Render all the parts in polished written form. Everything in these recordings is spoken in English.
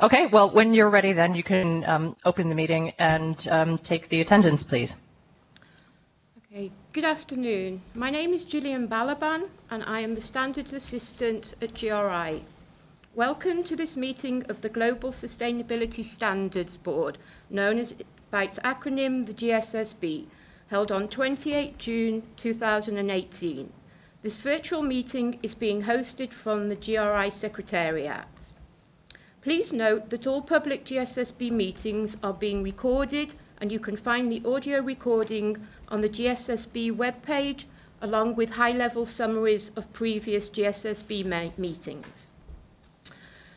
Okay, well, when you're ready, then you can open the meeting and take the attendance, please. Okay, good afternoon. My name is Gillian Balaban, and I am the Standards Assistant at GRI. Welcome to this meeting of the Global Sustainability Standards Board, known as by its acronym, the GSSB, held on 28 June 2018. This virtual meeting is being hosted from the GRI Secretariat. Please note that all public GSSB meetings are being recorded, and you can find the audio recording on the GSSB webpage, along with high-level summaries of previous GSSB meetings.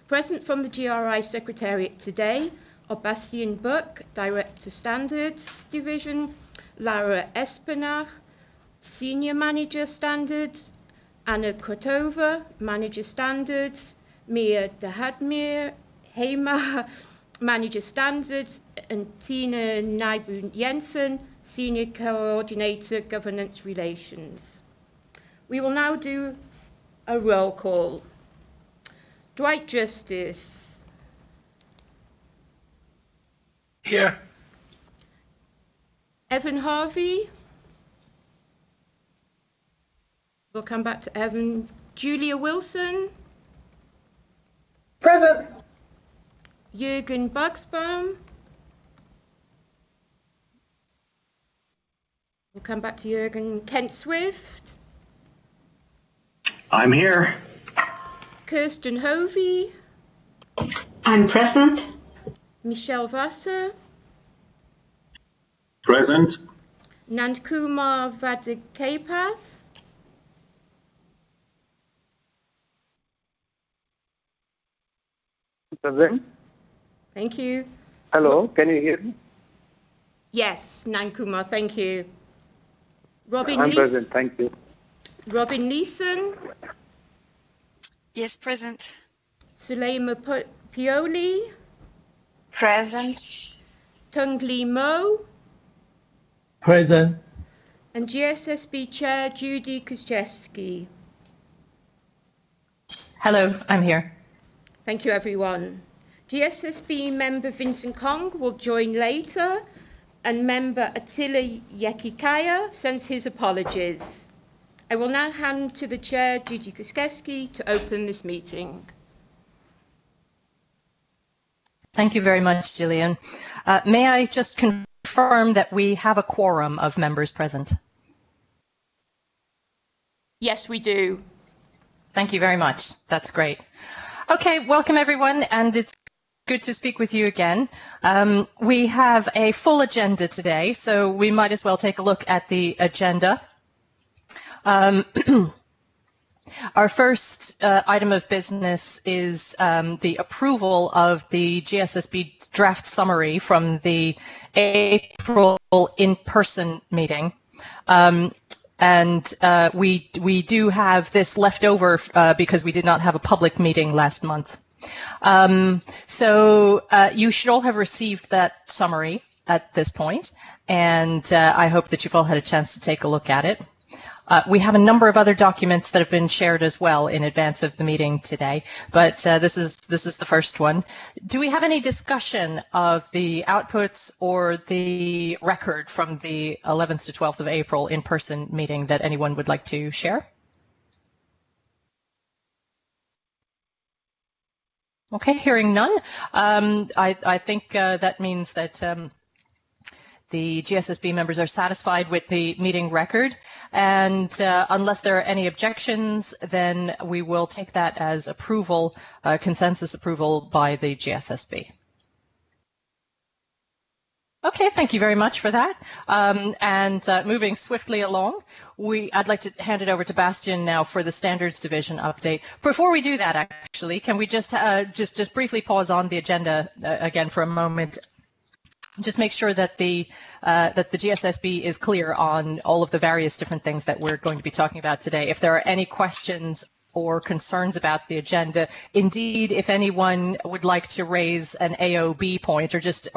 Present from the GRI Secretariat today are Bastian Buck, Director Standards Division, Lara Espenach, Senior Manager Standards, Anna Kotova, Manager Standards, Mia Dahadmir, Hema, Manager Standards, and Tina Nybu-Jensen, Senior Coordinator Governance Relations. We will now do a roll call. Dwight Justice. Here. Evan Harvey. We'll come back to Evan. Julia Wilson. Present. Jürgen Buxbaum. We'll come back to Jürgen. Kent Swift. I'm here. Kirsten Hovey. I'm present. Michelle Vasser. Present. Nandkumar Vadikapath. Present. Thank you. Hello, can you hear me? Yes, Nandkumar, thank you. Robin I'm Lees- present, thank you. Robin Leeson. Yes, present. Suleima Pioli. Present. Tung Lee Mo. Present. And GSSB Chair Judy Kuszewski. Hello, I'm here. Thank you, everyone. GSSB member Vincent Kong will join later, and member Attila Yekikaya sends his apologies. I will now hand to the Chair, Judy Kuszewski, to open this meeting. Thank you very much, Gillian. May I just confirm that we have a quorum of members present? Yes, we do. Thank you very much. That's great. Okay, welcome everyone, and it's good to speak with you again. We have a full agenda today, so we might as well take a look at the agenda. Our first item of business is the approval of the GSSB draft summary from the April in-person meeting. We do have this left over because we did not have a public meeting last month. You should all have received that summary at this point, and I hope that you've all had a chance to take a look at it. We have a number of other documents that have been shared as well in advance of the meeting today, but this is the first one. Do we have any discussion of the outputs or the record from the 11th to 12th of April in-person meeting that anyone would like to share? Okay, hearing none. I think that means that the GSSB members are satisfied with the meeting record, and unless there are any objections, then we will take that as approval, consensus approval by the GSSB. Okay, thank you very much for that. Moving swiftly along, I'd like to hand it over to Bastian now for the Standards Division update. Before we do that, actually, can we just briefly pause on the agenda again for a moment? Just make sure that the GSSB is clear on all of the various different things that we're going to be talking about today. If there are any questions or concerns about the agenda, indeed, if anyone would like to raise an AOB point or just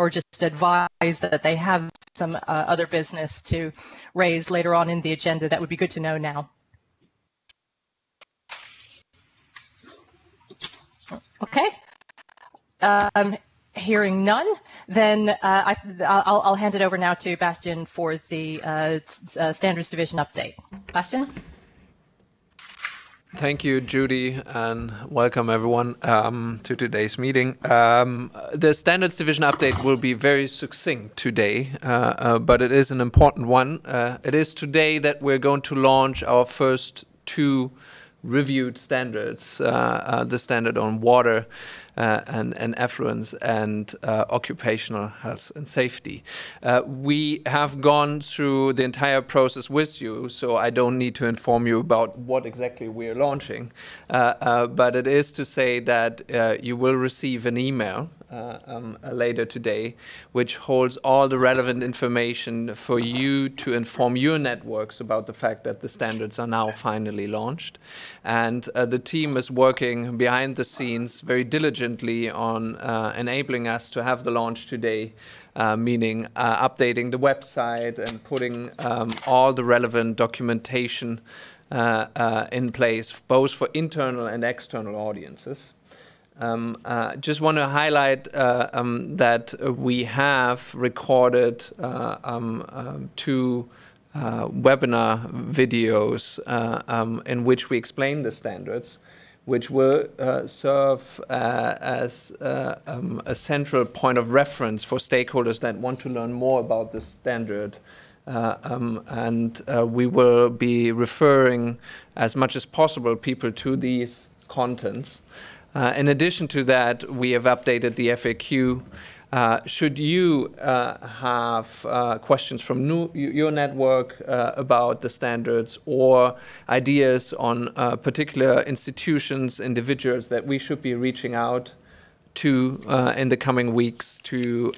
advise that they have some other business to raise later on in the agenda, that would be good to know now. Okay. Hearing none, then I'll hand it over now to Bastian for the Standards Division update. Bastian? Thank you, Judy, and welcome everyone to today's meeting. The Standards Division update will be very succinct today, but it is an important one. It is today that we're going to launch our first 2 reviewed standards, the standard on water and effluents and occupational health and safety. We have gone through the entire process with you, so I don't need to inform you about what exactly we are launching, but it is to say that you will receive an email later today, which holds all the relevant information for you to inform your networks about the fact that the standards are now finally launched. And the team is working behind the scenes very diligently on enabling us to have the launch today, meaning updating the website and putting all the relevant documentation in place, both for internal and external audiences. Just want to highlight that we have recorded 2 webinar videos in which we explain the standards, which will serve as a central point of reference for stakeholders that want to learn more about the standard. And we will be referring as much as possible people to these contents. In addition to that, we have updated the FAQ. Should you have questions from your network about the standards or ideas on particular institutions, individuals that we should be reaching out to in the coming weeks to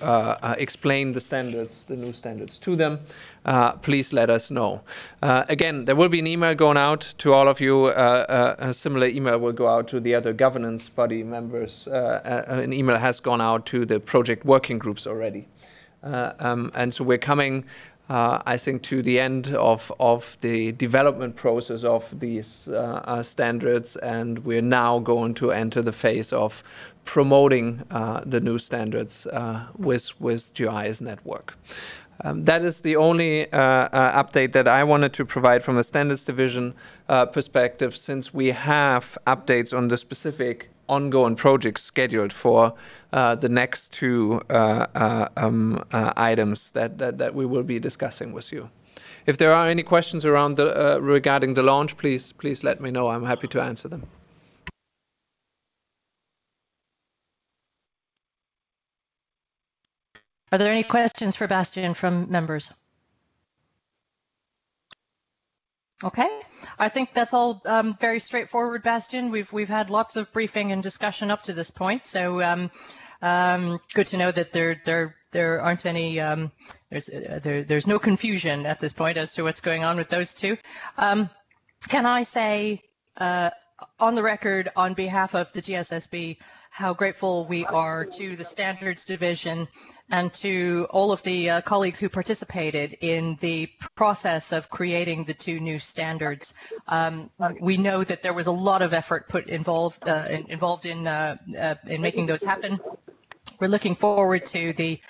explain the standards, the new standards to them, please let us know. Again, there will be an email going out to all of you. A similar email will go out to the other governance body members. An email has gone out to the project working groups already. And so we're coming, I think, to the end of the development process of these standards, and we're now going to enter the phase of promoting the new standards with GRI's network. That is the only update that I wanted to provide from a Standards Division perspective, since we have updates on the specific ongoing projects scheduled for the next 2 items that we will be discussing with you. If there are any questions around regarding the launch, please let me know. I'm happy to answer them. Are there any questions for Bastian from members? Okay, I think that's all very straightforward, Bastian. We've had lots of briefing and discussion up to this point, so good to know that there aren't any there's no confusion at this point as to what's going on with those 2. Can I say on the record, on behalf of the GSSB, how grateful we are to the Standards Division and to all of the colleagues who participated in the process of creating the 2 new standards. We know that there was a lot of effort involved in making those happen. We're looking forward to the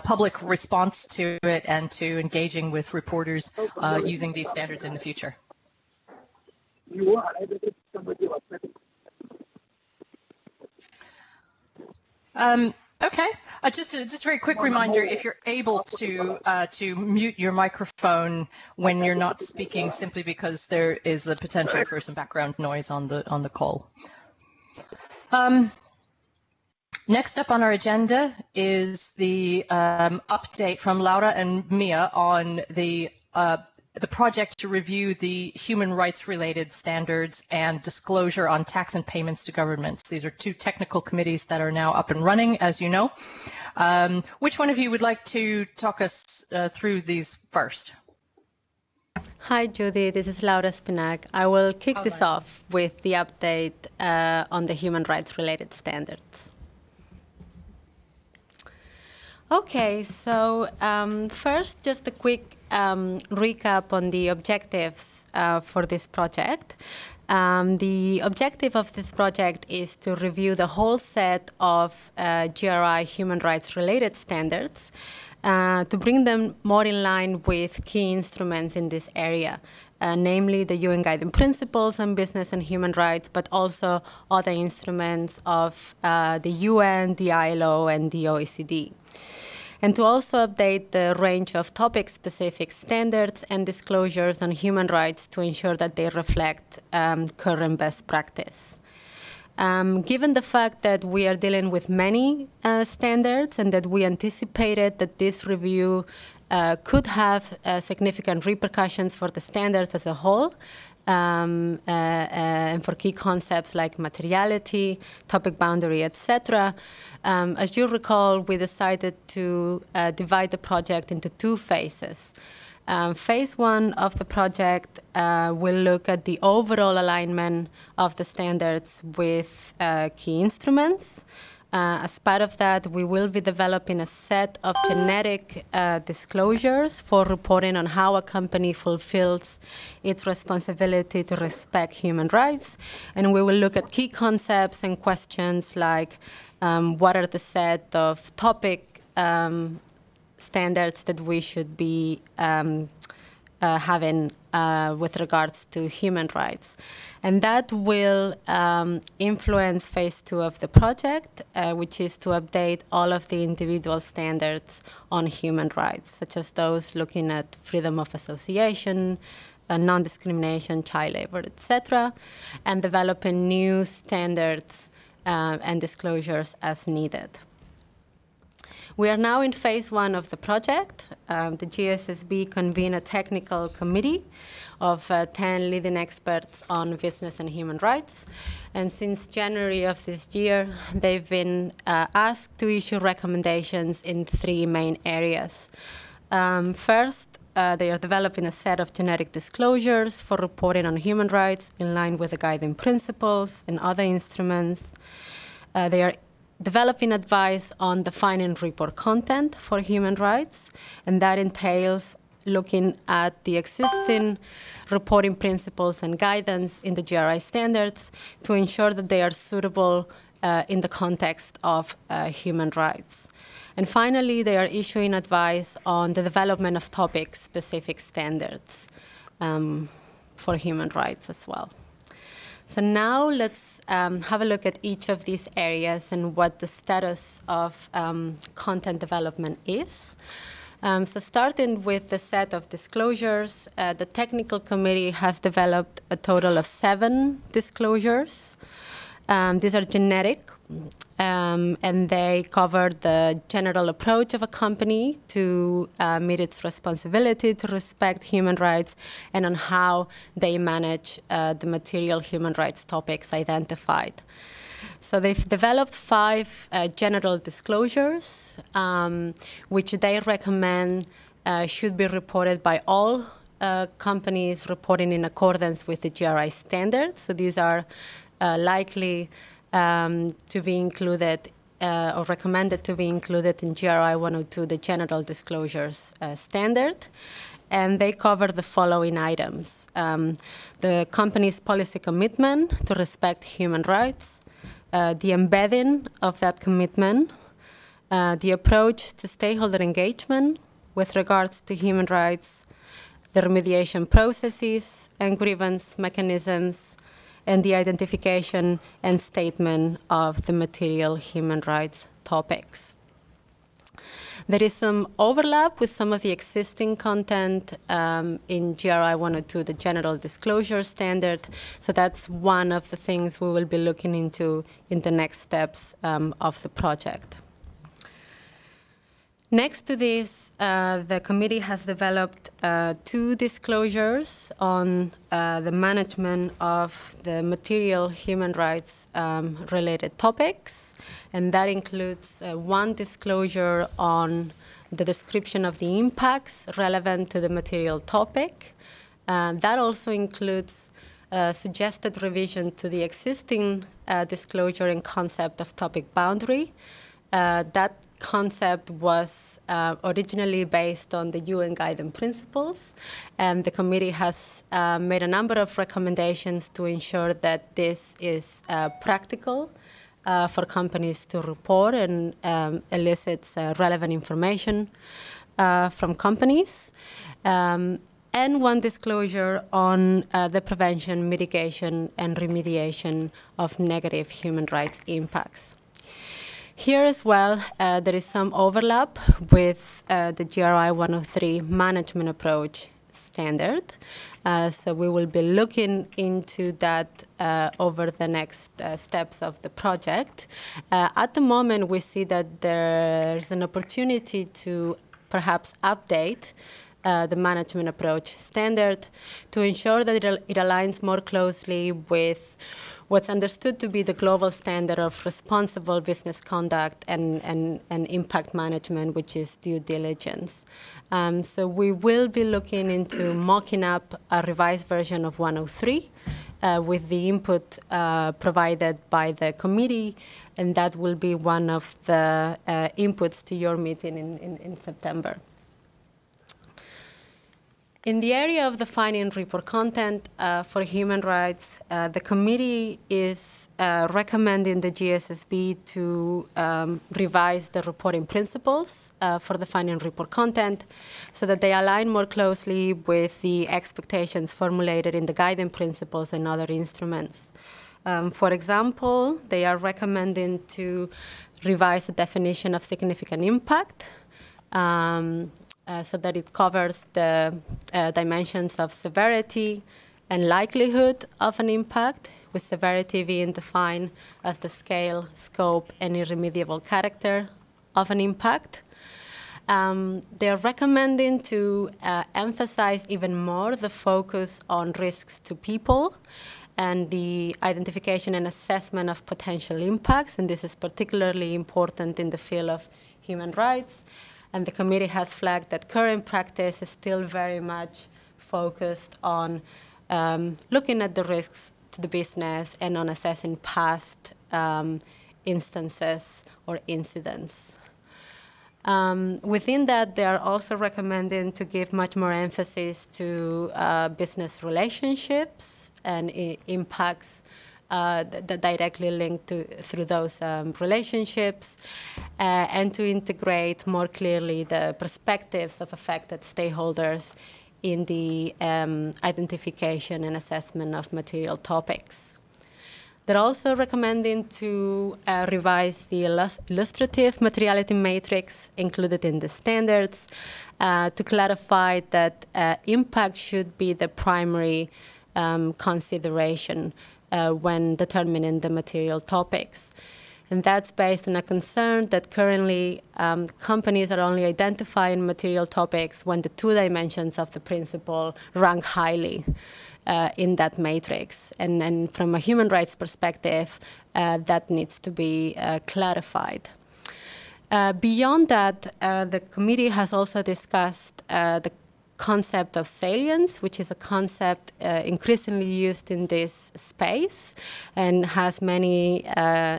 public response to it and to engaging with reporters using these standards in the future. Okay, just a very quick reminder, if you're able to mute your microphone when you're not speaking, simply because there is the potential for some background noise on the call. Next up on our agenda is the update from Laura and Mia on the project to review the human rights related standards and disclosure on tax and payments to governments. These are 2 technical committees that are now up and running, as you know. Which one of you would like to talk us through these first? Hi, Judy. This is Laura Spinac. I will kick this off with the update on the human rights related standards. Okay, so first, just a quick recap on the objectives for this project. The objective of this project is to review the whole set of GRI human rights related standards to bring them more in line with key instruments in this area, namely the UN Guiding Principles on Business and Human Rights, but also other instruments of the UN, the ILO, and the OECD. And to also update the range of topic-specific standards and disclosures on human rights to ensure that they reflect current best practice. Given the fact that we are dealing with many standards and that we anticipated that this review could have significant repercussions for the standards as a whole, and for key concepts like materiality, topic boundary, etc. As you recall, we decided to divide the project into two phases. Phase one of the project will look at the overall alignment of the standards with key instruments. As part of that, we will be developing a set of generic disclosures for reporting on how a company fulfills its responsibility to respect human rights. And we will look at key concepts and questions like what are the set of topic standards that we should be having with regards to human rights. And that will influence phase two of the project, which is to update all of the individual standards on human rights, such as those looking at freedom of association, non-discrimination, child labor, etc., and developing new standards and disclosures as needed. We are now in phase one of the project. The GSSB convened a technical committee of 10 leading experts on business and human rights. And since January of this year, they've been asked to issue recommendations in three main areas. First, they are developing a set of generic disclosures for reporting on human rights in line with the guiding principles and other instruments. They are developing advice on defining report content for human rights, and that entails looking at the existing reporting principles and guidance in the GRI standards to ensure that they are suitable in the context of human rights. And finally, they are issuing advice on the development of topic-specific standards for human rights as well. So now let's have a look at each of these areas and what the status of content development is. So starting with the set of disclosures, the technical committee has developed a total of 7 disclosures. These are generic, and they cover the general approach of a company to meet its responsibility to respect human rights and on how they manage the material human rights topics identified. So they've developed 5 general disclosures, which they recommend should be reported by all companies reporting in accordance with the GRI standards. So these are likely to be included or recommended to be included in GRI 102, the General Disclosures Standard. And they cover the following items. The company's policy commitment to respect human rights, the embedding of that commitment, the approach to stakeholder engagement with regards to human rights, the remediation processes and grievance mechanisms, and the identification and statement of the material human rights topics. There is some overlap with some of the existing content in GRI 102, the General Disclosure Standard. So that's one of the things we will be looking into in the next steps of the project. Next to this, the committee has developed 2 disclosures on the management of the material human rights related topics. And that includes 1 disclosure on the description of the impacts relevant to the material topic. That also includes suggested revision to the existing disclosure and concept of topic boundary. That concept was originally based on the UN Guiding Principles, and the committee has made a number of recommendations to ensure that this is practical for companies to report and elicits relevant information from companies. And one disclosure on the prevention, mitigation, and remediation of negative human rights impacts. Here as well, there is some overlap with the GRI 103 management approach standard. So we will be looking into that over the next steps of the project. At the moment, we see that there's an opportunity to perhaps update the management approach standard to ensure that it aligns more closely with what's understood to be the global standard of responsible business conduct and impact management, which is due diligence. So we will be looking into mocking up a revised version of 103 with the input provided by the committee, and that will be one of the inputs to your meeting in September. In the area of defining report content for human rights, the committee is recommending the GSSB to revise the reporting principles for defining report content so that they align more closely with the expectations formulated in the guiding principles and other instruments. For example, they are recommending to revise the definition of significant impact so that it covers the dimensions of severity and likelihood of an impact, with severity being defined as the scale, scope, and irremediable character of an impact. They're recommending to emphasize even more the focus on risks to people and the identification and assessment of potential impacts, and this is particularly important in the field of human rights. And the committee has flagged that current practice is still very much focused on looking at the risks to the business and on assessing past instances or incidents. Within that, they are also recommending to give much more emphasis to business relationships and impacts that directly linked through those relationships, and to integrate more clearly the perspectives of affected stakeholders in the identification and assessment of material topics. They're also recommending to revise the illustrative materiality matrix included in the standards to clarify that impact should be the primary consideration when determining the material topics. And that's based on a concern that currently companies are only identifying material topics when the two dimensions of the principle rank highly in that matrix. And from a human rights perspective, that needs to be clarified. Beyond that, the committee has also discussed the concept of salience, which is a concept increasingly used in this space and has many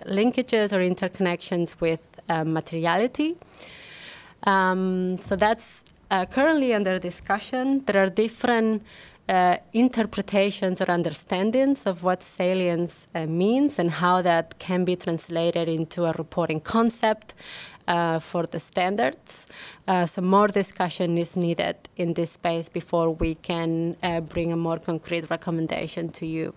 linkages or interconnections with materiality. So that's currently under discussion. There are different interpretations or understandings of what salience means and how that can be translated into a reporting concept for the standards. So more discussion is needed in this space before we can bring a more concrete recommendation to you.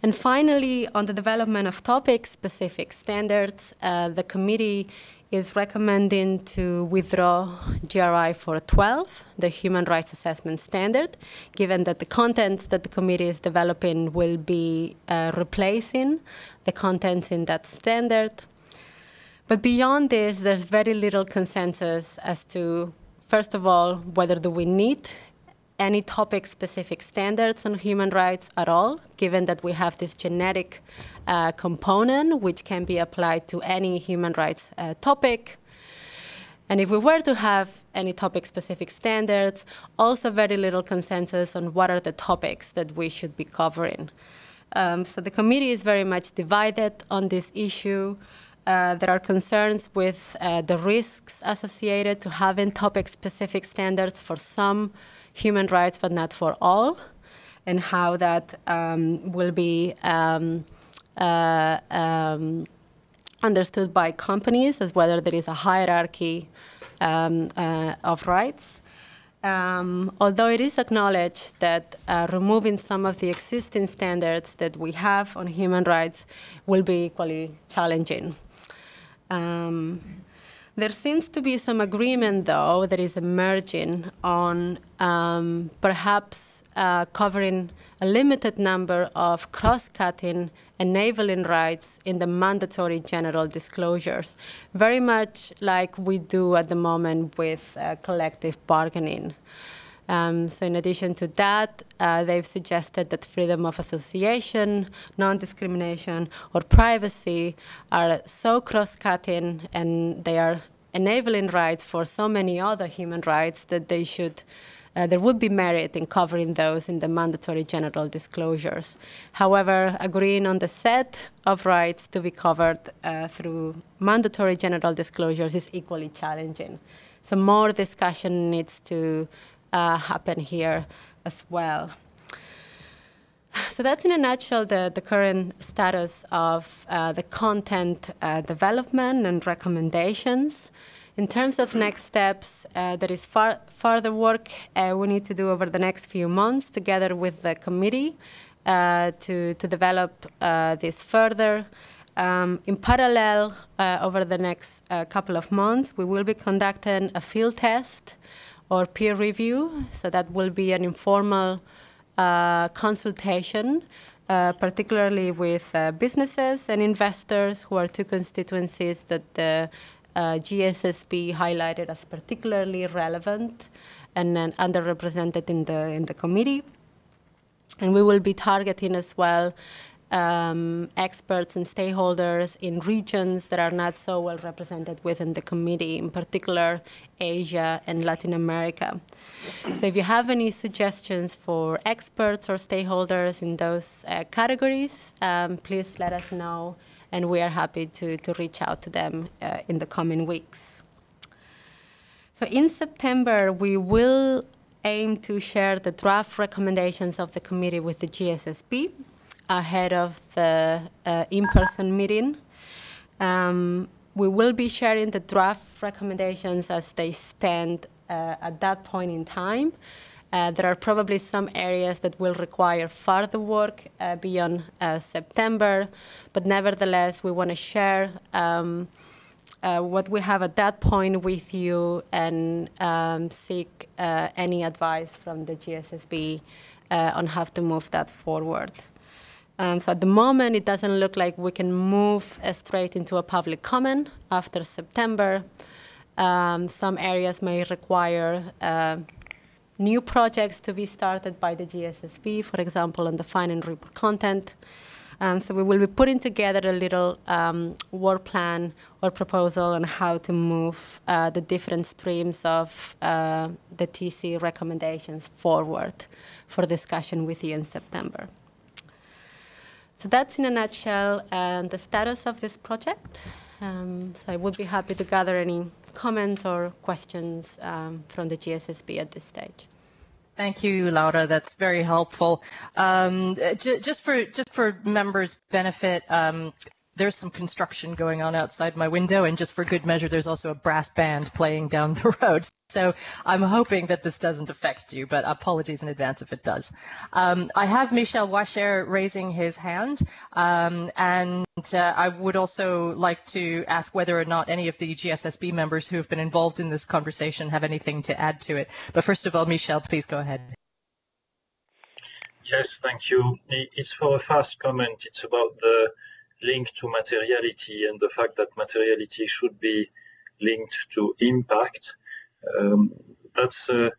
And finally, on the development of topic-specific standards, the committee is recommending to withdraw GRI 412, the Human Rights Assessment Standard, given that the content that the committee is developing will be replacing the contents in that standard. But beyond this, there's very little consensus as to, first of all, whether do we need any topic-specific standards on human rights at all, given that we have this genetic component which can be applied to any human rights topic. And if we were to have any topic-specific standards, also very little consensus on what are the topics that we should be covering. So the committee is very much divided on this issue. there are concerns with the risks associated to having topic-specific standards for some human rights, but not for all, and how that will be understood by companies as whether there is a hierarchy of rights. Although it is acknowledged that removing some of the existing standards that we have on human rights will be equally challenging. There seems to be some agreement, though, that is emerging on perhaps covering a limited number of cross-cutting enabling rights in the mandatory general disclosures, very much like we do at the moment with collective bargaining. So in addition to that, they've suggested that freedom of association, non-discrimination, or privacy are so cross-cutting and they are enabling rights for so many other human rights that they should there would be merit in covering those in the mandatory general disclosures. However, agreeing on the set of rights to be covered through mandatory general disclosures is equally challenging. So more discussion needs to happen here as well. So that's in a nutshell the current status of the content development and recommendations. In terms of next steps, there is further work we need to do over the next few months together with the committee to develop this further. In parallel, over the next couple of months, we will be conducting a field test or peer review. So that will be an informal consultation, particularly with businesses and investors, who are two constituencies that the GSSB highlighted as particularly relevant and then underrepresented in the committee. And we will be targeting as well experts and stakeholders in regions that are not so well represented within the committee, in particular Asia and Latin America. So if you have any suggestions for experts or stakeholders in those categories, please let us know, and we are happy to reach out to them in the coming weeks. So in September, we will aim to share the draft recommendations of the committee with the GSSB ahead of the in-person meeting. We will be sharing the draft recommendations as they stand at that point in time. There are probably some areas that will require further work beyond September, but nevertheless, we want to share what we have at that point with you and seek any advice from the GSSB on how to move that forward. So at the moment, it doesn't look like we can move straight into a public comment after September. Some areas may require new projects to be started by the GSSB, for example, on the finding report content. So we will be putting together a little work plan or proposal on how to move the different streams of the TC recommendations forward for discussion with you in September. So that's in a nutshell the status of this project. So I would be happy to gather any comments or questions from the GSSB at this stage. Thank you, Laura. That's very helpful. Just for members' benefit, there's some construction going on outside my window, and just for good measure, there's also a brass band playing down the road. So I'm hoping that this doesn't affect you, but apologies in advance if it does. I have Michel Wacher raising his hand, and I would also like to ask whether or not any of the GSSB members who have been involved in this conversation have anything to add to it. But first of all, Michel, please go ahead. Yes, thank you. It's for a fast comment. It's about the link to materiality and the fact that materiality should be linked to impact. That's a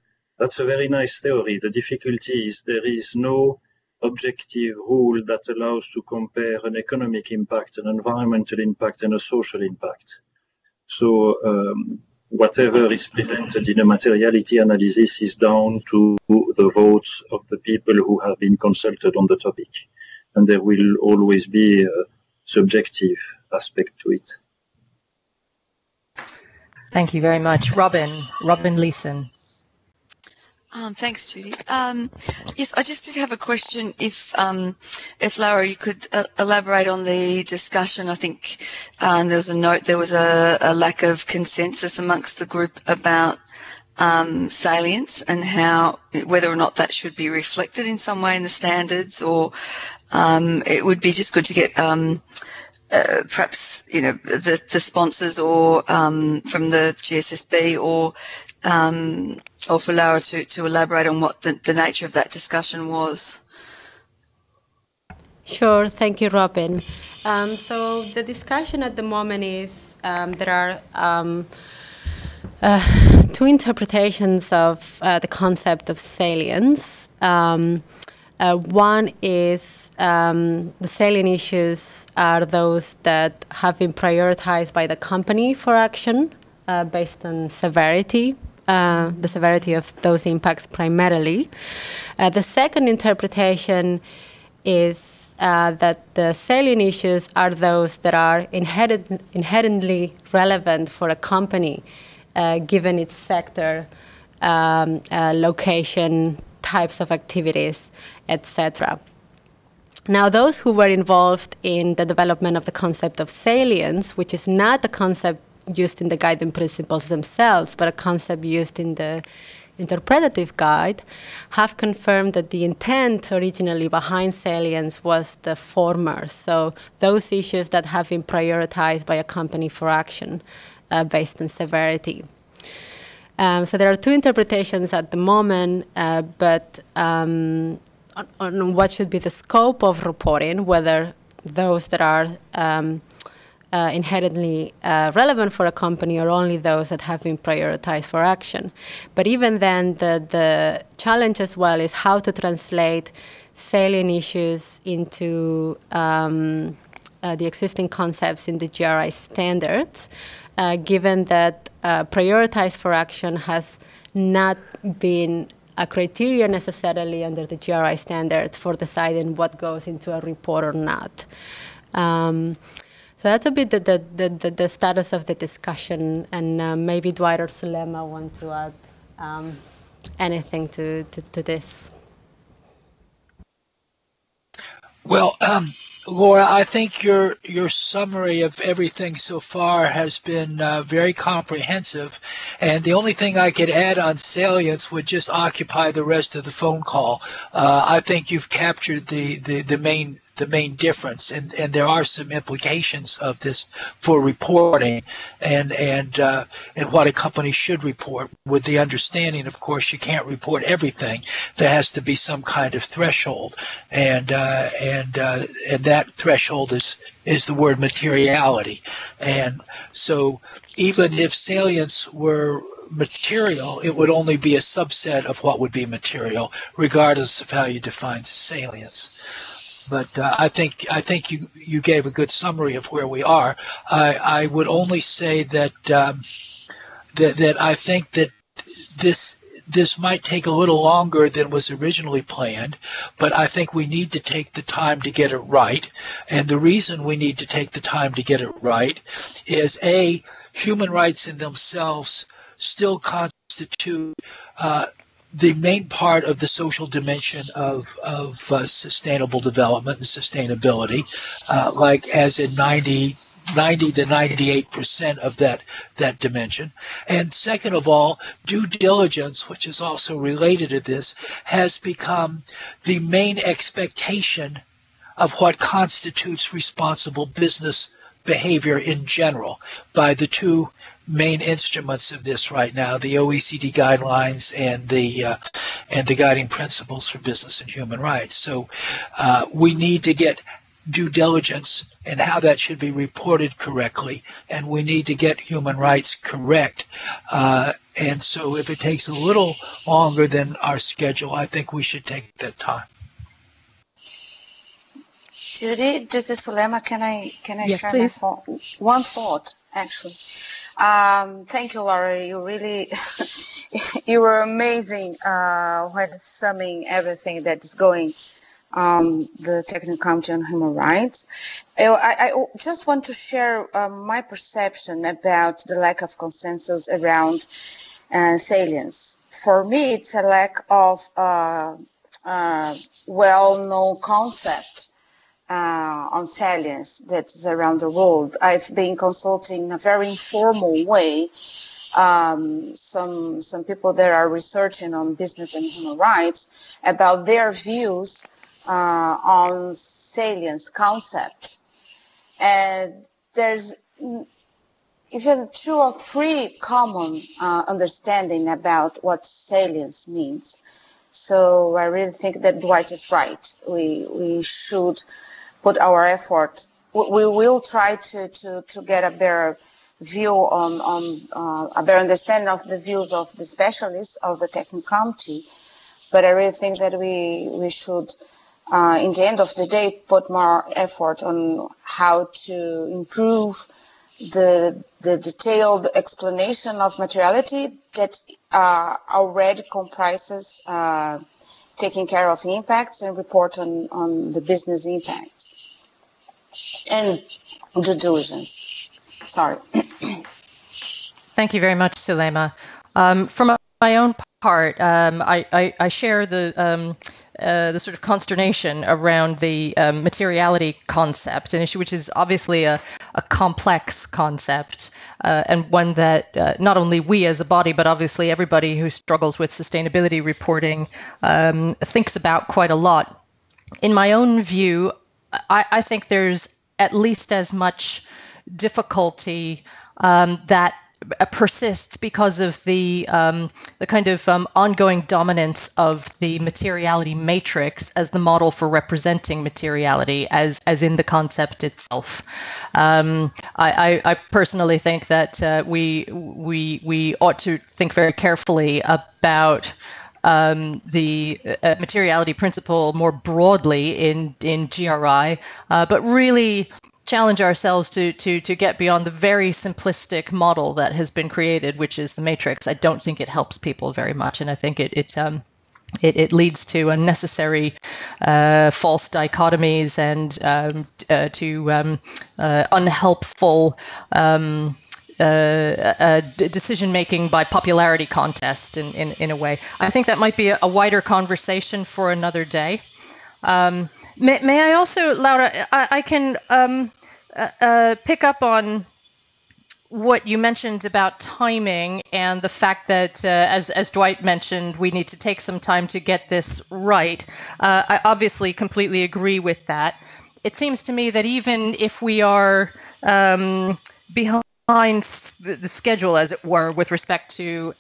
very nice theory. The difficulty is there is no objective rule that allows to compare an economic impact, an environmental impact, and a social impact. So whatever is presented in a materiality analysis is down to the votes of the people who have been consulted on the topic. And there will always be a subjective aspect to it. Thank you very much. Robin Leeson. Thanks, Judy. Yes, I just did have a question. If Laura, you could elaborate on the discussion. I think there was a note. There was a lack of consensus amongst the group about salience and whether or not that should be reflected in some way in the standards, or it would be just good to get perhaps the sponsors or from the GSSB or for Laura to elaborate on what the nature of that discussion was. Sure, thank you, Robin. So the discussion at the moment is there are two interpretations of the concept of salience. One is the salient issues are those that have been prioritized by the company for action based on severity. The severity of those impacts primarily. The second interpretation is that the salient issues are those that are inherently relevant for a company, given its sector, location, types of activities, etc. Now, those who were involved in the development of the concept of salience, which is not the concept used in the guiding principles themselves, but a concept used in the interpretative guide, have confirmed that the intent originally behind salience was the former. So those issues that have been prioritized by a company for action based on severity. So there are two interpretations at the moment, but on what should be the scope of reporting, whether those that are inherently relevant for a company or only those that have been prioritized for action. But even then, the challenge as well is how to translate salient issues into the existing concepts in the GRI standards, given that prioritized for action has not been a criteria necessarily under the GRI standards for deciding what goes into a report or not. So that's a bit the status of the discussion, and maybe Dwight or Sulema want to add anything to this. Well, Laura, I think your summary of everything so far has been very comprehensive, and the only thing I could add on salience would just occupy the rest of the phone call. I think you've captured the main difference, and there are some implications of this for reporting and what a company should report, with the understanding, of course, you can't report everything. There has to be some kind of threshold, and that threshold is the word materiality. And so even if salience were material, it would only be a subset of what would be material, regardless of how you define salience. But I think you gave a good summary of where we are. I would only say that that I think that this might take a little longer than was originally planned, but I think we need to take the time to get it right. And the reason we need to take the time to get it right is A, human rights in themselves still constitute the main part of the social dimension of sustainable development and sustainability, like as in 90 to 98% of that dimension. And second of all, due diligence, which is also related to this, has become the main expectation of what constitutes responsible business behavior in general by the two main instruments of this right now, the OECD guidelines and the guiding principles for business and human rights. So we need to get due diligence and how that should be reported correctly, and we need to get human rights correct. And so if it takes a little longer than our schedule, I think we should take that time. Judy, this is Sulema. Can I yes, share please. one thought, actually? Thank you, Laura. You really, you were amazing when summing everything that is going the Technical Committee on Human Rights. I just want to share my perception about the lack of consensus around salience. For me, it's a lack of well-known concept on salience that's around the world. I've been consulting in a very informal way some people that are researching on business and human rights about their views on salience concept. And there's even 2 or 3 common understanding about what salience means. So I really think that Dwight is right. We should put our effort. We will try to get a better view on a better understanding of the views of the specialists of the Technical Committee. But I really think that we should, in the end of the day, put more effort on how to improve the detailed explanation of materiality that already comprises taking care of impacts and report on the business impacts and due diligence. Sorry. Thank you very much, Sulema. From my own part, I share the sort of consternation around the materiality concept, an issue which is obviously a complex concept and one that not only we as a body, but obviously everybody who struggles with sustainability reporting thinks about quite a lot. In my own view, I think there's at least as much difficulty that persists because of the kind of ongoing dominance of the materiality matrix as the model for representing materiality as in the concept itself. I personally think that we ought to think very carefully about the materiality principle more broadly in GRI, but really challenge ourselves to get beyond the very simplistic model that has been created, which is the matrix. I don't think it helps people very much, and I think it leads to unnecessary false dichotomies and to unhelpful decision making by popularity contest in a way. I think that might be a wider conversation for another day. May I also, Laura, I can pick up on what you mentioned about timing and the fact that, as Dwight mentioned, we need to take some time to get this right. I obviously completely agree with that. It seems to me that even if we are behind the schedule, as it were, with respect to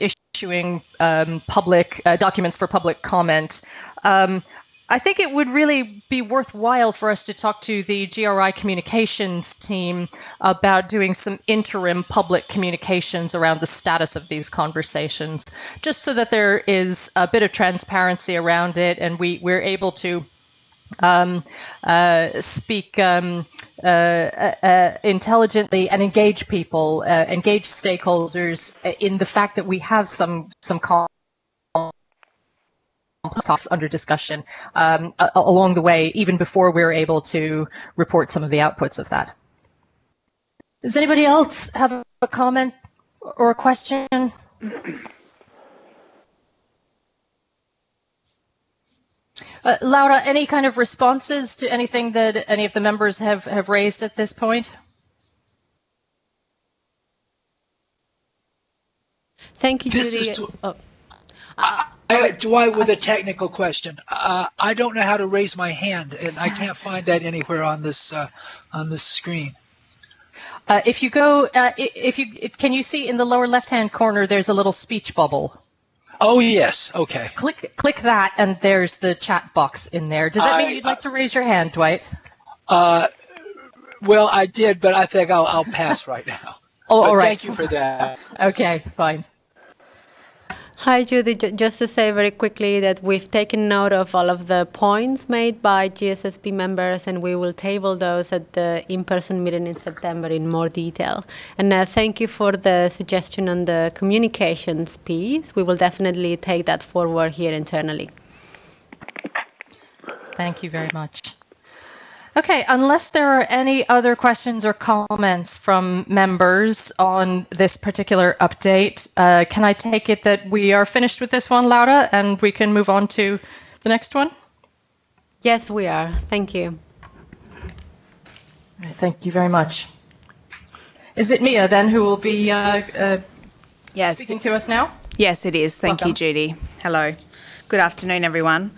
issuing public documents for public comment, I think it would really be worthwhile for us to talk to the GRI communications team about doing some interim public communications around the status of these conversations, just so that there is a bit of transparency around it and we're able to speak intelligently and engage people, engage stakeholders in the fact that we have some talks under discussion along the way, even before we're able to report some of the outputs of that. Does anybody else have a comment or a question? Laura, any kind of responses to anything that any of the members have raised at this point? Thank you, Judy. Dwight, with a technical question. I don't know how to raise my hand, and I can't find that anywhere on this screen. If you go, can you see in the lower left-hand corner? There's a little speech bubble. Oh yes. Okay. Click that, and there's the chat box in there. Does that mean you'd like to raise your hand, Dwight? Well, I did, but I think I'll pass right now. Oh, all right. Thank you for that. Okay, fine. Hi, Judy. Just to say very quickly that we've taken note of all of the points made by GSSB members, and we will table those at the in-person meeting in September in more detail. And thank you for the suggestion on the communications piece. We will definitely take that forward here internally. Thank you very much. Okay, unless there are any other questions or comments from members on this particular update, can I take it that we are finished with this one, Laura, and we can move on to the next one? Yes, we are. Thank you. All right, thank you very much. Is it Mia then who will be speaking to us now? Yes, it is. Thank you, Judy. Hello. Good afternoon, everyone.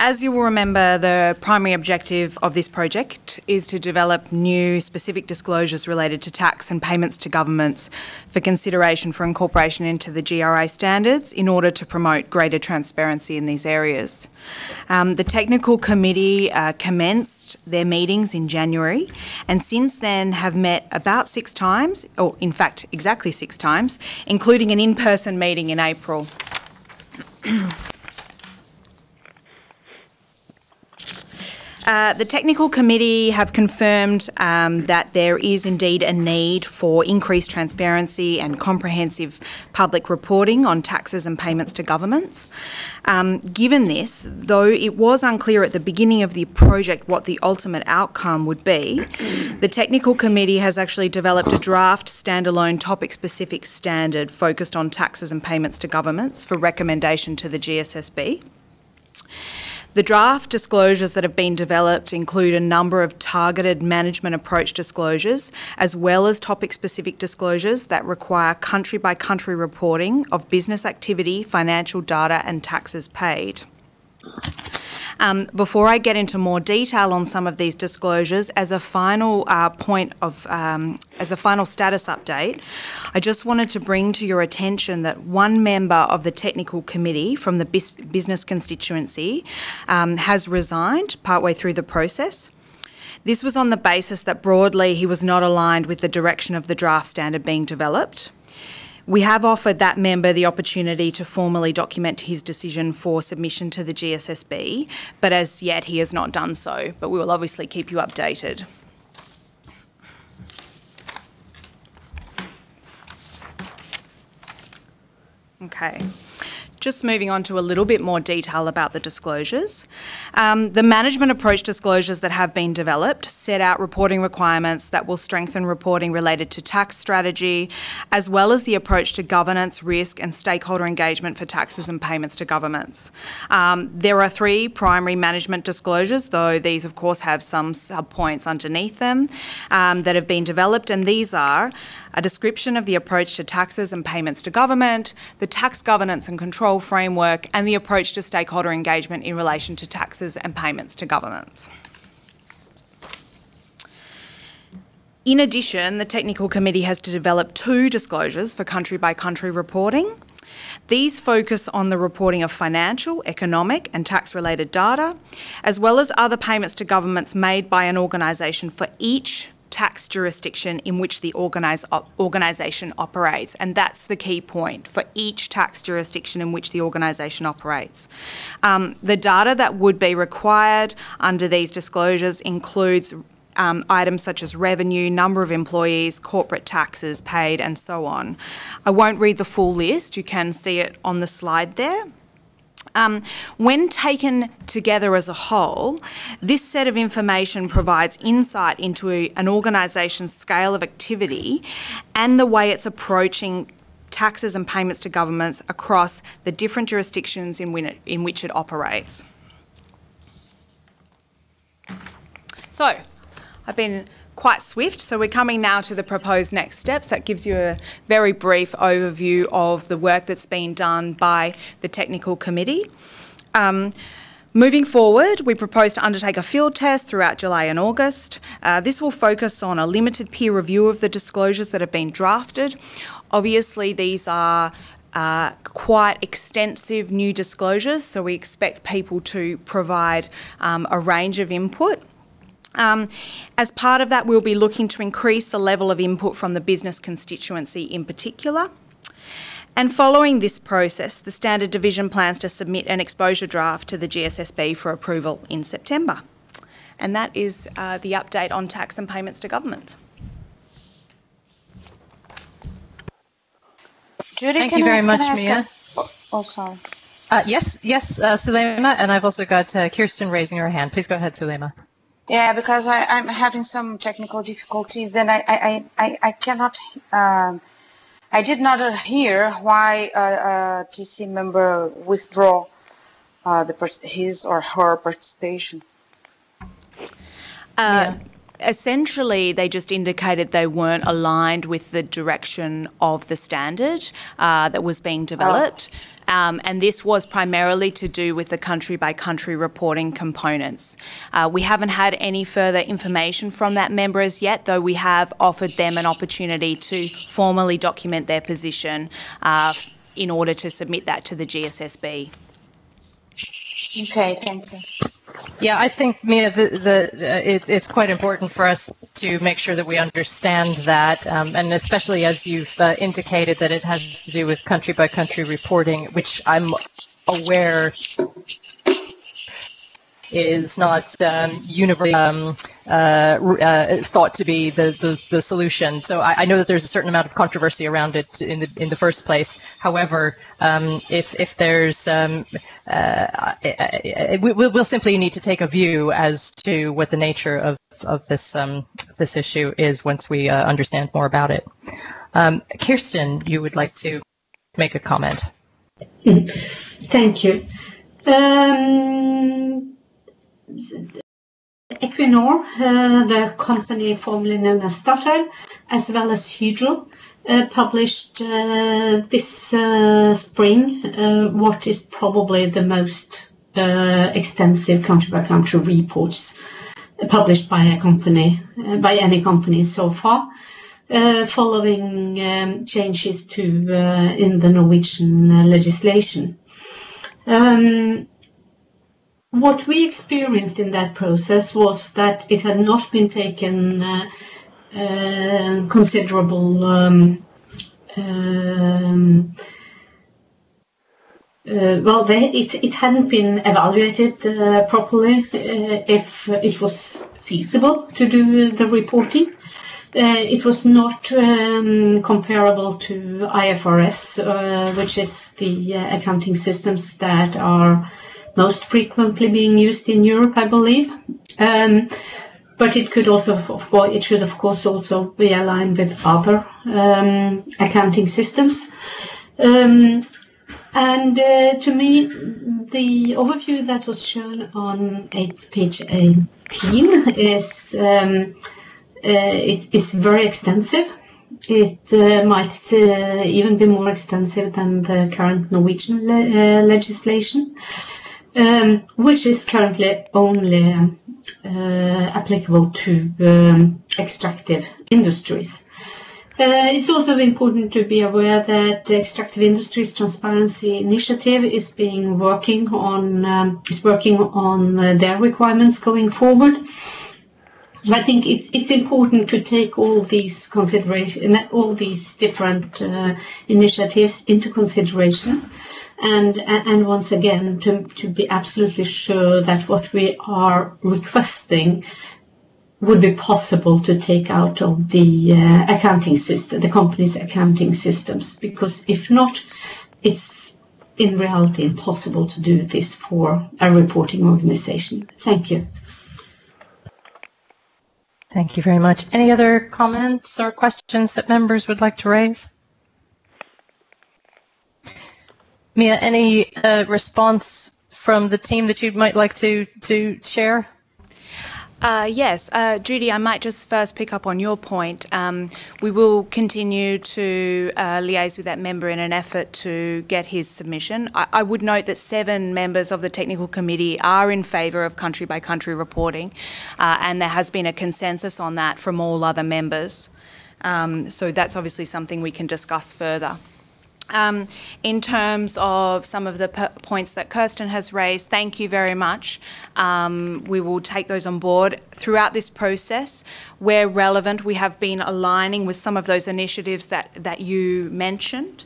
As you will remember, the primary objective of this project is to develop new specific disclosures related to tax and payments to governments for consideration for incorporation into the GRI standards in order to promote greater transparency in these areas. The technical committee commenced their meetings in January and since then have met about 6 times, or in fact exactly 6 times, including an in-person meeting in April. The technical committee have confirmed that there is indeed a need for increased transparency and comprehensive public reporting on taxes and payments to governments. Given this, though it was unclear at the beginning of the project what the ultimate outcome would be, the technical committee has actually developed a draft standalone topic-specific standard focused on taxes and payments to governments for recommendation to the GSSB. The draft disclosures that have been developed include a number of targeted management approach disclosures, as well as topic-specific disclosures that require country-by-country reporting of business activity, financial data and taxes paid. Before I get into more detail on some of these disclosures, as a final as a final status update, I just wanted to bring to your attention that one member of the technical committee from the business constituency has resigned partway through the process. This was on the basis that broadly he was not aligned with the direction of the draft standard being developed. We have offered that member the opportunity to formally document his decision for submission to the GSSB, but as yet he has not done so, but we will obviously keep you updated. Okay. Just moving on to a little bit more detail about the disclosures. The management approach disclosures that have been developed set out reporting requirements that will strengthen reporting related to tax strategy, as well as the approach to governance, risk and stakeholder engagement for taxes and payments to governments. There are 3 primary management disclosures, though these of course have some sub-points underneath them that have been developed, and these are a description of the approach to taxes and payments to government, the tax governance and control framework, and the approach to stakeholder engagement in relation to taxes and payments to governments. In addition, the technical committee has to develop 2 disclosures for country-by-country reporting. These focus on the reporting of financial, economic and tax-related data, as well as other payments to governments made by an organisation for each tax jurisdiction in which the organisation operates. And that's the key point, for each tax jurisdiction in which the organisation operates. The data that would be required under these disclosures includes items such as revenue, number of employees, corporate taxes paid and so on. I won't read the full list, you can see it on the slide there. When taken together as a whole, this set of information provides insight into an organisation's scale of activity and the way it's approaching taxes and payments to governments across the different jurisdictions in which it operates. So, I've been quite swift, so we're coming now to the proposed next steps. That gives you a very brief overview of the work that's been done by the technical committee. Moving forward, we propose to undertake a field test throughout July and August. This will focus on a limited peer review of the disclosures that have been drafted. Obviously, these are quite extensive new disclosures, so we expect people to provide a range of input. As part of that, we'll be looking to increase the level of input from the business constituency in particular. And following this process, the Standard Division plans to submit an exposure draft to the GSSB for approval in September. And that is the update on tax and payments to governments. Judy, Thank you very much, Mia. Oh, sorry. Yes, Sulema, and I've also got Kirsten raising her hand. Please go ahead, Sulema. Yeah, because I'm having some technical difficulties, and I cannot. I did not hear why a TC member withdraw his or her participation. Essentially, they just indicated they weren't aligned with the direction of the standard that was being developed. And this was primarily to do with the country-by-country reporting components. We haven't had any further information from that member as yet, though we have offered them an opportunity to formally document their position in order to submit that to the GSSB. Okay, thank you. Yeah, I think, Mia, it's quite important for us to make sure that we understand that, and especially as you've indicated that it has to do with country-by-country reporting, which I'm aware is not universally thought to be the solution. So I know that there's a certain amount of controversy around it in the first place. However, if there's we'll simply need to take a view as to what the nature of this issue is once we understand more about it. Kirsten, you would like to make a comment? Thank you. Equinor, the company formerly known as Statoil, as well as Hydro, published this spring what is probably the most extensive country-by-country reports published by a company, by any company so far, following changes to in the Norwegian legislation. What we experienced in that process was that it had not been taken considerable it hadn't been evaluated properly if it was feasible to do the reporting. It was not comparable to IFRS, which is the accounting systems that are most frequently being used in Europe, I believe. But it could also, it should of course also be aligned with other accounting systems. And to me, the overview that was shown on page 18 is it is very extensive. It might even be more extensive than the current Norwegian legislation. Which is currently only applicable to extractive industries. It's also important to be aware that the Extractive Industries Transparency Initiative is working on their requirements going forward. So I think it's important to take all these all these different initiatives into consideration. And once again, to be absolutely sure that what we are requesting would be possible to take out of the accounting system, the company's accounting systems, because if not, it's in reality impossible to do this for a reporting organization. Thank you. Thank you very much. Any other comments or questions that members would like to raise? Mia, any response from the team that you might like to share? Yes, Judy, I might just first pick up on your point. We will continue to liaise with that member in an effort to get his submission. I would note that 7 members of the technical committee are in favour of country-by-country reporting, and there has been a consensus on that from all other members. So that's obviously something we can discuss further. In terms of some of the points that Kirsten has raised, thank you very much. We will take those on board throughout this process. Where relevant, we have been aligning with some of those initiatives that you mentioned.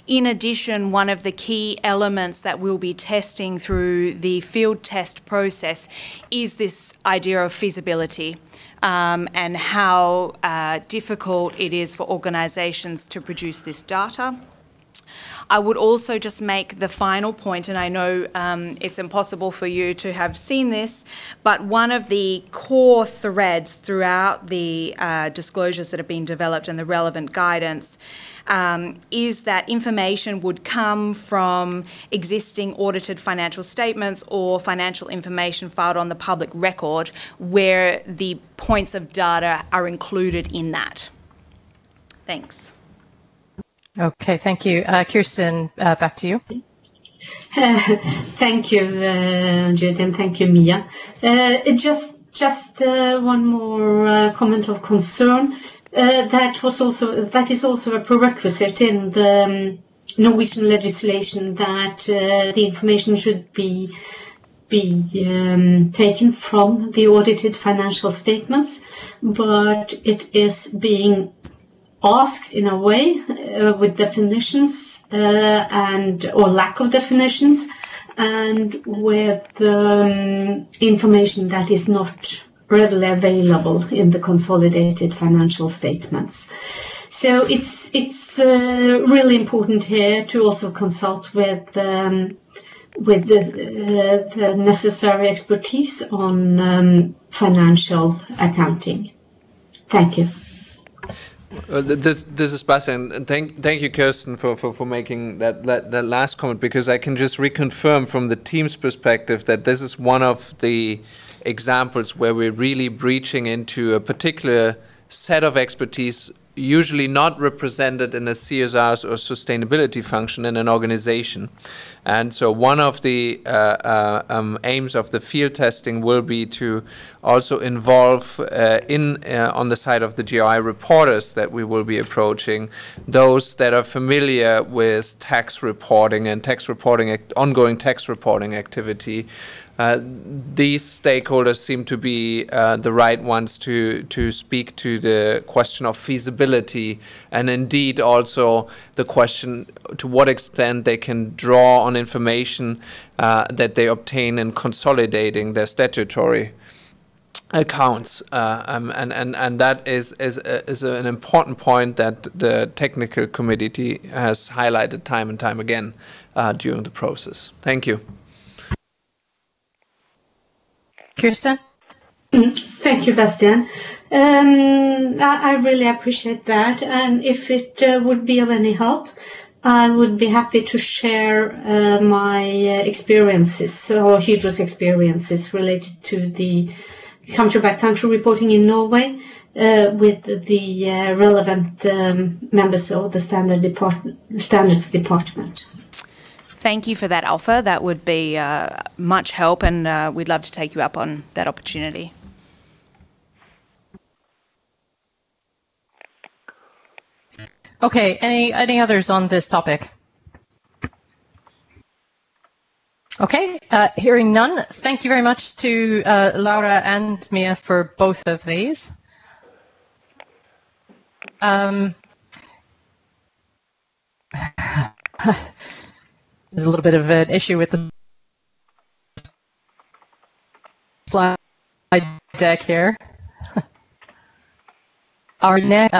In addition, one of the key elements that we'll be testing through the field test process is this idea of feasibility. And how difficult it is for organisations to produce this data. I would also just make the final point, and I know it's impossible for you to have seen this, but one of the core threads throughout the disclosures that have been developed and the relevant guidance is that information would come from existing audited financial statements or financial information filed on the public record where the points of data are included in that. Thanks. Okay, thank you. Kirsten, back to you. Thank you, Judy, and thank you, Mia. Just one more comment of concern. That is also a prerequisite in the Norwegian legislation that the information should be taken from the audited financial statements, but it is being asked in a way with definitions or lack of definitions, and with information that is not readily available in the consolidated financial statements. So it's really important here to also consult with the necessary expertise on financial accounting. Thank you. This is Bastian, and thank you, Kirsten, for making that last comment, because I can just reconfirm from the team's perspective that this is one of the examples where we're really breaching into a particular set of expertise, usually not represented in a CSR or sustainability function in an organization. And so one of the aims of the field testing will be to also involve on the side of the GRI reporters that we will be approaching, those that are familiar with tax reporting and ongoing tax reporting activity. These stakeholders seem to be the right ones to speak to the question of feasibility, and indeed also the question to what extent they can draw on information that they obtain in consolidating their statutory accounts, and that is an important point that the technical committee has highlighted time and time again during the process. Thank you. Kirsten? Thank you, Bastian. I really appreciate that, and if it would be of any help, I would be happy to share my experiences, or Hydro's experiences related to the country-by-country reporting in Norway with the relevant members of the Standards Department. Thank you for that, Alpha. That would be much help, and we'd love to take you up on that opportunity. Okay, any others on this topic? Okay, hearing none, thank you very much to Laura and Mia for both of these. There's a little bit of an issue with the slide deck here. Our next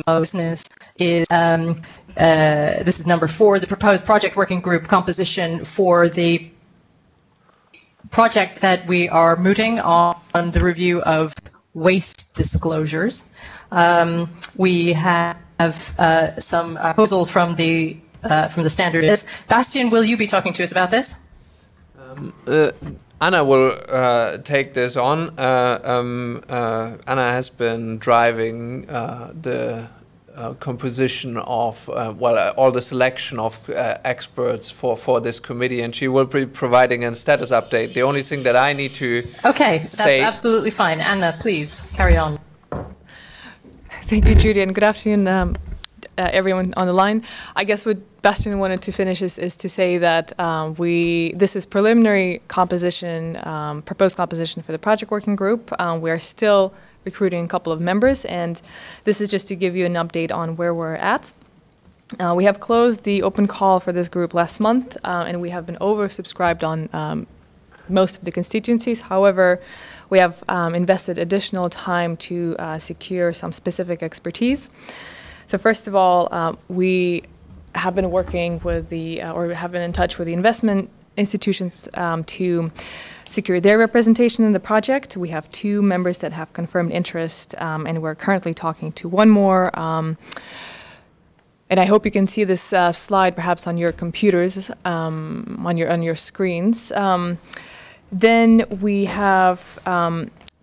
business is this is number 4, the proposed project working group composition for the project that we are mooting on the review of waste disclosures. We have some proposals from the standards. Bastian, will you be talking to us about this? Anna will take this on. Anna has been driving the composition of, all the selection of experts for this committee, and she will be providing a status update. The only thing that I need to that's absolutely fine. Anna, please carry on. Thank you, Judy, and good afternoon, everyone on the line. I guess what Bastian wanted to finish is to say that this is preliminary composition, proposed composition for the project working group. We are still recruiting a couple of members, and this is just to give you an update on where we're at. We have closed the open call for this group last month, and we have been oversubscribed on most of the constituencies. However, we have invested additional time to secure some specific expertise. So first of all, we have been working with or have been in touch with the investment institutions to secure their representation in the project. We have 2 members that have confirmed interest, and we're currently talking to 1 more. And I hope you can see this slide perhaps on your computers, on your screens. Then we have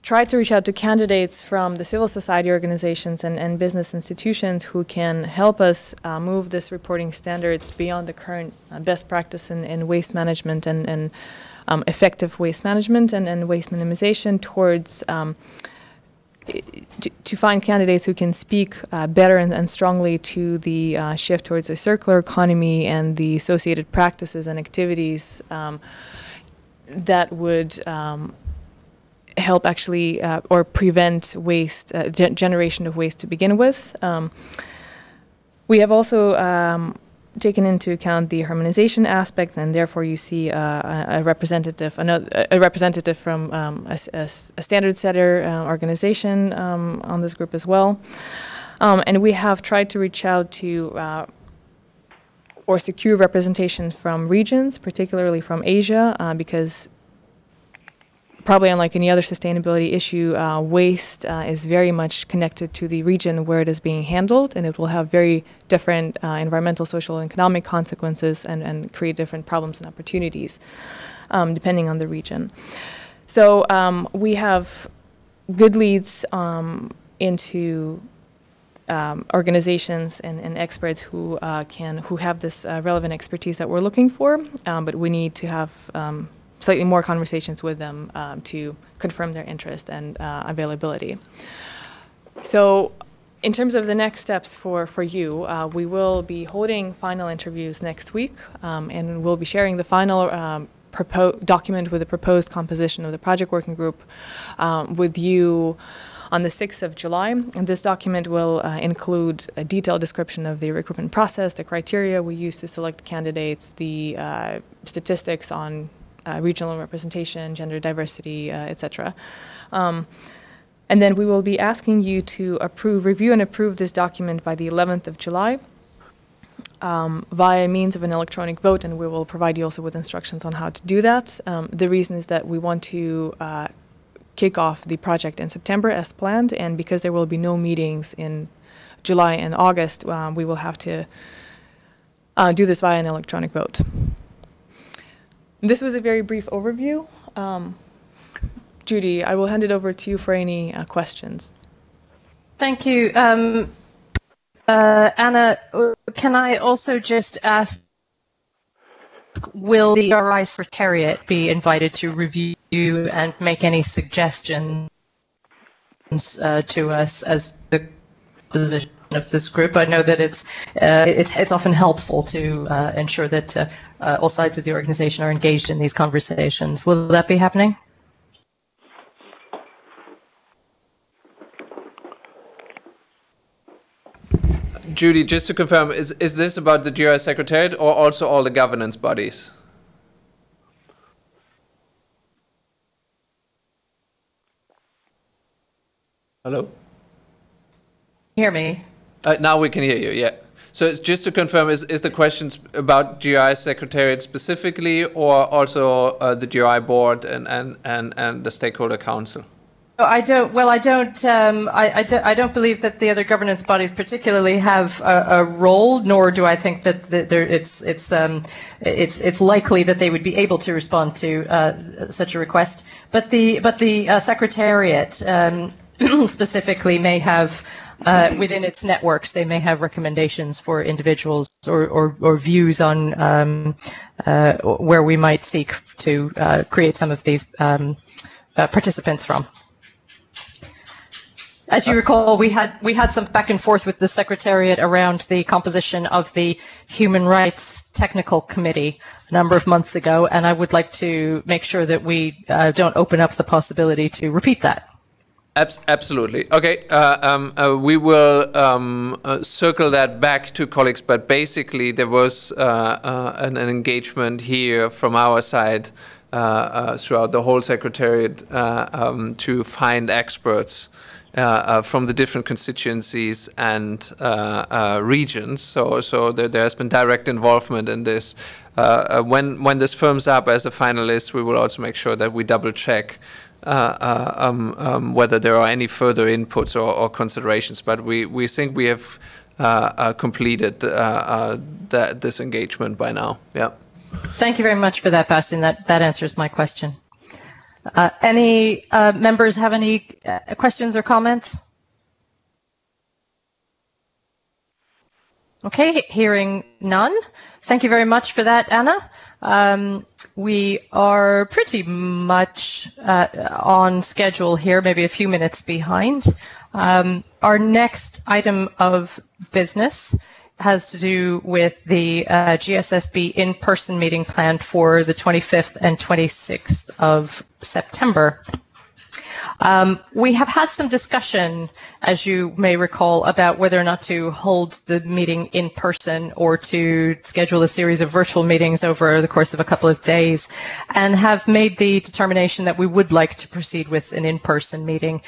tried to reach out to candidates from the civil society organizations and business institutions who can help us move this reporting standards beyond the current best practice in waste management and effective waste management and waste minimization towards to find candidates who can speak better and strongly to the shift towards a circular economy and the associated practices and activities that would help actually or prevent waste, generation of waste to begin with. We have also taken into account the harmonization aspect, and therefore you see a representative from a standard setter organization on this group as well. And we have tried to reach out to or secure representation from regions, particularly from Asia, because probably unlike any other sustainability issue, waste is very much connected to the region where it is being handled, and it will have very different environmental, social, and economic consequences and create different problems and opportunities depending on the region. So we have good leads into organizations and experts who have this relevant expertise that we're looking for, but we need to have slightly more conversations with them to confirm their interest and availability. So in terms of the next steps for you, we will be holding final interviews next week, and we'll be sharing the final document with the proposed composition of the project working group with you on the 6th of July. And this document will include a detailed description of the recruitment process, the criteria we use to select candidates, the statistics on regional representation, gender diversity, etc. And then we will be asking you to review and approve this document by the 11th of July via means of an electronic vote, and we will provide you also with instructions on how to do that. The reason is that we want to kick off the project in September as planned, and because there will be no meetings in July and August, we will have to do this via an electronic vote. This was a very brief overview. Judy, I will hand it over to you for any questions. Thank you. Anna, can I also just ask, will the GRI Secretariat be invited to review and make any suggestions to us as the position of this group? I know that it's often helpful to ensure that all sides of the organization are engaged in these conversations. Will that be happening? Judy, just to confirm, is this about the GRI Secretariat or also all the governance bodies? Hello? Hear me? Now we can hear you, yeah. So it's just to confirm, is the questions about GRI Secretariat specifically, or also the GRI board and the stakeholder council? I don't believe that the other governance bodies particularly have a role, nor do I think that it's likely that they would be able to respond to such a request. But the Secretariat specifically may have. Within its networks, they may have recommendations for individuals or views on where we might seek to create some of these participants from. As you recall, we had some back and forth with the Secretariat around the composition of the Human Rights Technical Committee a number of months ago, and I would like to make sure that we don't open up the possibility to repeat that. Absolutely. Okay. We will circle that back to colleagues, but basically there was an engagement here from our side throughout the whole Secretariat to find experts from the different constituencies and regions. So there has been direct involvement in this. When this firms up as a finalist, we will also make sure that we double check whether there are any further inputs or considerations. But we think we have completed this engagement by now. Yeah. Thank you very much for that, Bastian. That answers my question. Any members have any questions or comments? Okay, hearing none. Thank you very much for that, Anna. We are pretty much on schedule here, maybe a few minutes behind. Our next item of business has to do with the GSSB in-person meeting planned for the 25th and 26th of September. We have had some discussion, as you may recall, about whether or not to hold the meeting in person or to schedule a series of virtual meetings over the course of a couple of days, and have made the determination that we would like to proceed with an in-person meeting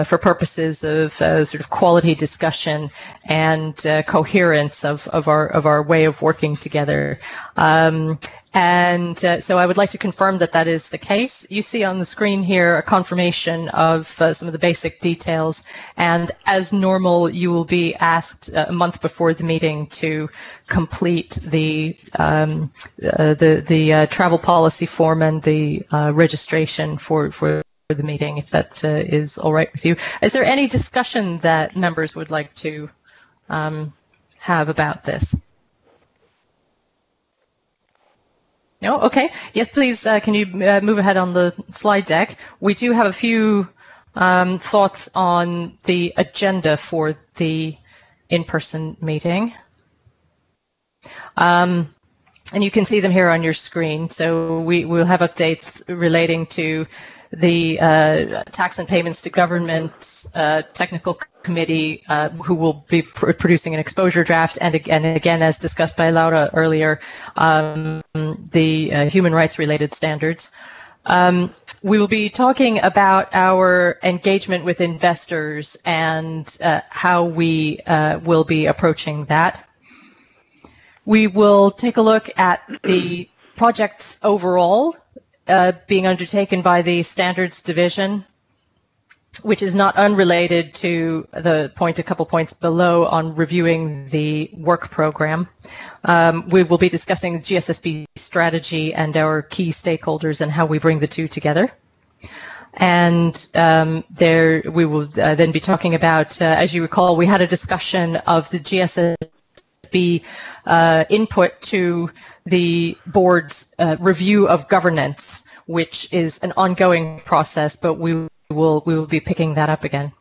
for purposes of sort of quality discussion and coherence of our way of working together. So I would like to confirm that that is the case. You see on the screen here a confirmation of some of the basic details, and as normal, you will be asked a month before the meeting to complete the travel policy form and the registration for the meeting, if that is all right with you. Is there any discussion that members would like to have about this? No? Okay. Yes, please, can you move ahead on the slide deck? We do have a few thoughts on the agenda for the in-person meeting. And you can see them here on your screen. So we'll have updates relating to the tax and payments to governments technical committee, who will be producing an exposure draft, and again, as discussed by Laura earlier, the human rights related standards. We will be talking about our engagement with investors and how we will be approaching that. We will take a look at the projects overall being undertaken by the Standards Division, which is not unrelated to the point a couple points below on reviewing the work program. We will be discussing the GSSB strategy and our key stakeholders and how we bring the two together. And there we will then be talking about, as you recall, we had a discussion of the GSSB input to the board's review of governance, which is an ongoing process, but we will be picking that up again.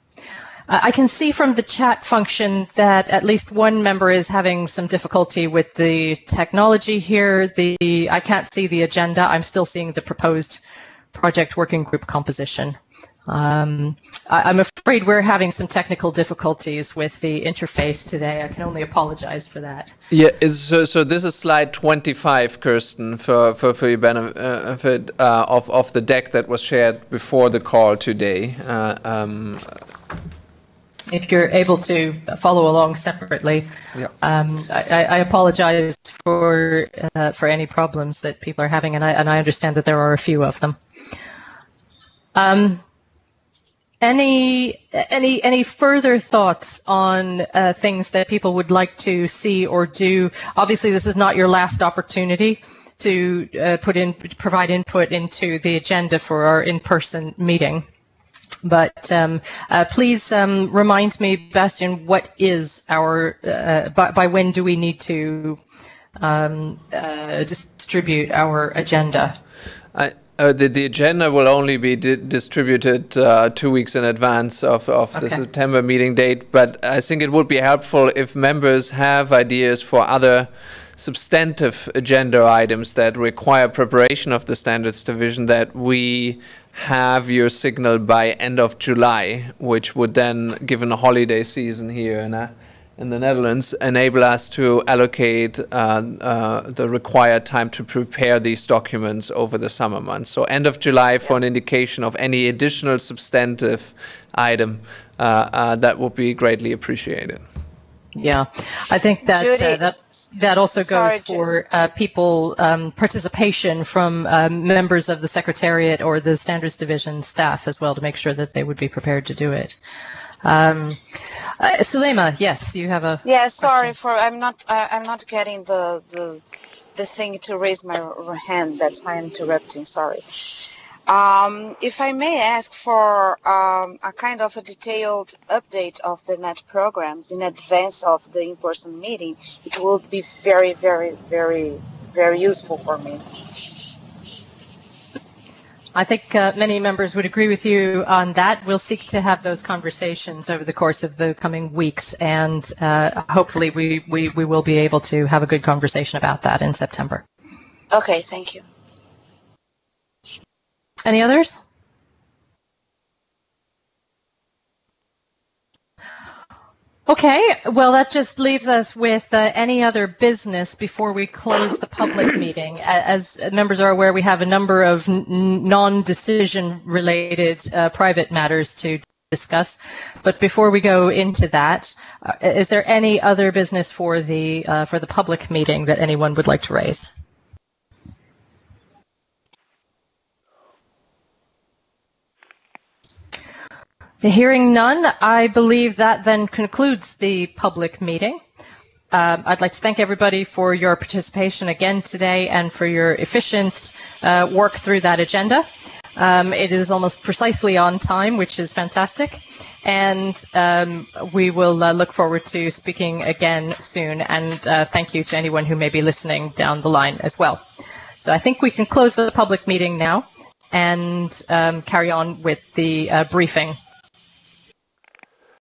I can see from the chat function that at least one member is having some difficulty with the technology here. I can't see the agenda. I'm still seeing the proposed project working group composition. I'm afraid we're having some technical difficulties with the interface today. I can only apologize for that. Yeah, so this is slide 25, Kirsten, for your benefit of the deck that was shared before the call today. If you're able to follow along separately, yeah. I apologize for any problems that people are having, and I understand that there are a few of them. Any further thoughts on things that people would like to see or do? Obviously, this is not your last opportunity to provide input into the agenda for our in-person meeting. But please remind me, Bastian, what is our by when do we need to distribute our agenda? The agenda will only be distributed 2 weeks in advance of the September meeting date, but I think it would be helpful if members have ideas for other substantive agenda items that require preparation of the Standards Division, that we have your signal by end of July, which would then, given a holiday season here in the Netherlands enable us to allocate the required time to prepare these documents over the summer months. So end of July for an indication of any additional substantive item, that would be greatly appreciated. Yeah, I think that that also goes for people participation from members of the Secretariat or the Standards Division staff as well, to make sure that they would be prepared to do it. Sulema, yes, you have a sorry for I'm not getting the thing to raise my hand. That's why I'm interrupting. Sorry. If I may ask for a kind of a detailed update of the NET programs in advance of the in-person meeting, it would be very, very, very, very useful for me. I think many members would agree with you on that. We'll seek to have those conversations over the course of the coming weeks, and hopefully we will be able to have a good conversation about that in September. Okay, thank you. Any others? Okay, well, that just leaves us with any other business before we close the public meeting. As members are aware, we have a number of non-decision related private matters to discuss. But before we go into that, is there any other business for the public meeting that anyone would like to raise? Hearing none, I believe that then concludes the public meeting. I'd like to thank everybody for your participation again today and for your efficient work through that agenda. It is almost precisely on time, which is fantastic. And we will look forward to speaking again soon. And thank you to anyone who may be listening down the line as well. So I think we can close the public meeting now and carry on with the briefing.